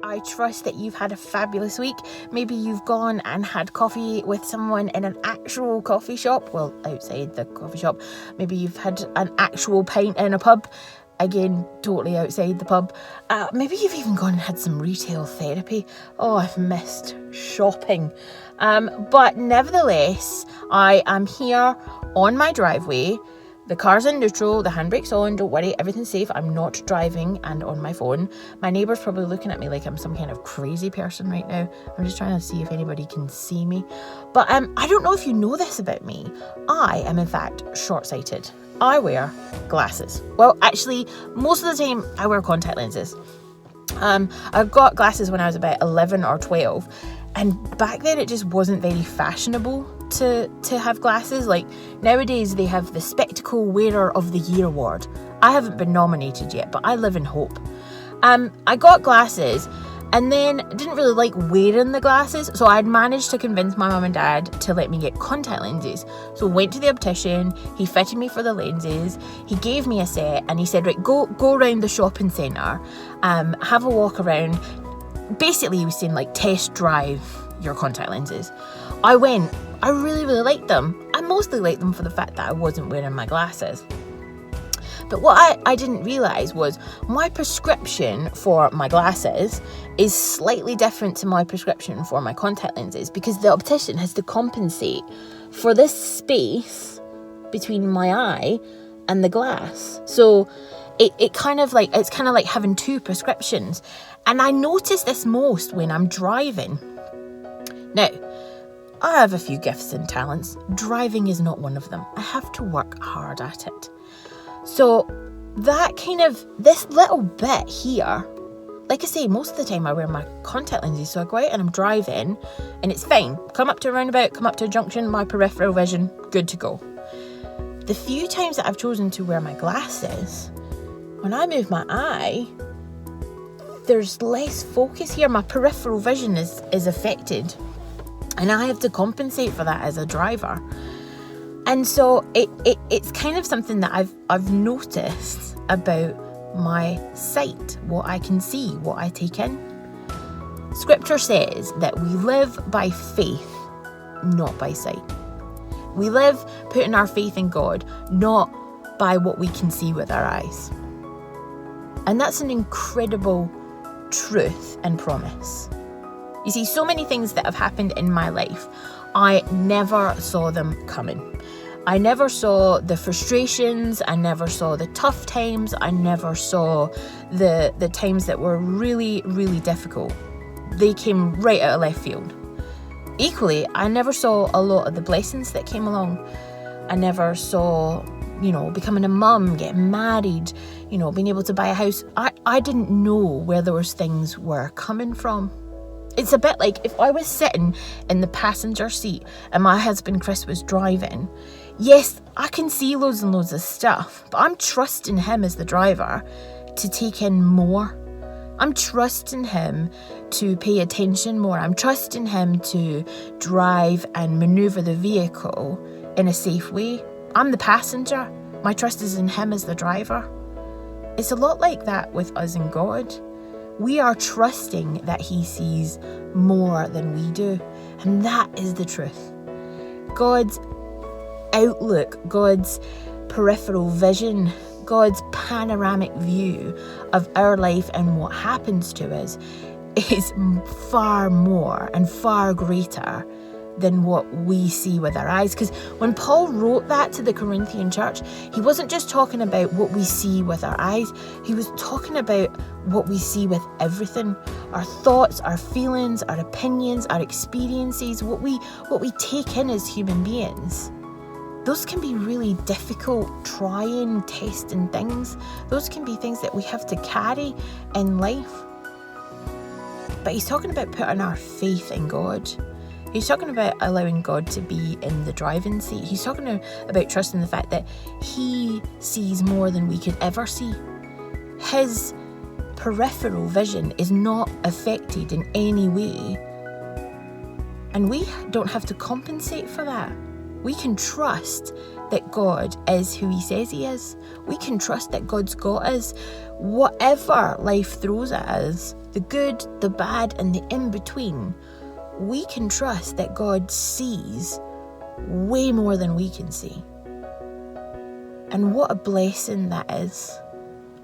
I trust that you've had a fabulous week. Maybe you've gone and had coffee with someone in an actual coffee shop. Well, outside the coffee shop. Maybe you've had an actual pint in a pub. Again, totally outside the pub. Maybe you've even gone and had some retail therapy. Oh, I've missed shopping. But nevertheless, I am here on my driveway. The car's in neutral, the handbrake's on, don't worry, everything's safe. I'm not driving and on my phone. My neighbour's probably looking at me like I'm some kind of crazy person right now. I'm just trying to see if anybody can see me. But I don't know if you know this about me. I am in fact short-sighted. I wear glasses. Well, actually, most of the time I wear contact lenses. I got glasses when I was about 11 or 12. And back then it just wasn't very fashionable to have glasses. Like nowadays they have the Spectacle Wearer of the Year award. I haven't been nominated yet, but I live in hope. I got glasses and then didn't really like wearing the glasses, so I'd managed to convince my mum and dad to let me get contact lenses. So went to the optician, he fitted me for the lenses, he gave me a set and he said, right, go around the shopping centre, have a walk around. Basically he was saying like test drive your contact lenses. I went, I really liked them. I mostly liked them for the fact that I wasn't wearing my glasses. But what I didn't realise was my prescription for my glasses is slightly different to my prescription for my contact lenses because the optician has to compensate for this space between my eye and the glass. So it's kind of like having two prescriptions. And I notice this most when I'm driving. Now, I have a few gifts and talents. Driving is not one of them. I have to work hard at it. So this little bit here, like I say, most of the time I wear my contact lenses. So I go out and I'm driving and it's fine. Come up to a roundabout, come up to a junction, my peripheral vision, good to go. The few times that I've chosen to wear my glasses, when I move my eye, there's less focus here. My peripheral vision is affected. And I have to compensate for that as a driver. And so it's kind of something that I've noticed about my sight, what I can see, what I take in. Scripture says that we live by faith, not by sight. We live putting our faith in God, not by what we can see with our eyes. And that's an incredible truth and promise. You see, so many things that have happened in my life, I never saw them coming. I never saw the frustrations, I never saw the tough times, I never saw the times that were really, really difficult. They came right out of left field. Equally, I never saw a lot of the blessings that came along. I never saw, becoming a mum, getting married, being able to buy a house. I didn't know where those things were coming from. It's a bit like if I was sitting in the passenger seat and my husband Chris was driving. Yes, I can see loads and loads of stuff, but I'm trusting him as the driver to take in more. I'm trusting him to pay attention more. I'm trusting him to drive and maneuver the vehicle in a safe way. I'm the passenger. My trust is in him as the driver. It's a lot like that with us and God. We are trusting that he sees more than we do. And that is the truth. God's outlook, God's peripheral vision, God's panoramic view of our life and what happens to us is far more and far greater than what we see with our eyes. Because when Paul wrote that to the Corinthian church, he wasn't just talking about what we see with our eyes. He was talking about what we see with everything. Our thoughts, our feelings, our opinions, our experiences, what we take in as human beings. Those can be really difficult, trying, testing things. Those can be things that we have to carry in life. But he's talking about putting our faith in God. He's talking about allowing God to be in the driving seat. He's talking about trusting the fact that he sees more than we could ever see. His peripheral vision is not affected in any way. And we don't have to compensate for that. We can trust that God is who he says he is. We can trust that God's got us. Whatever life throws at us, the good, the bad, and the in-between, we can trust that God sees way more than we can see. And what a blessing that is.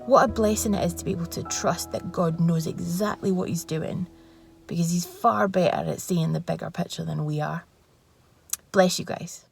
What a blessing it is to be able to trust that God knows exactly what he's doing, because he's far better at seeing the bigger picture than we are. Bless you guys.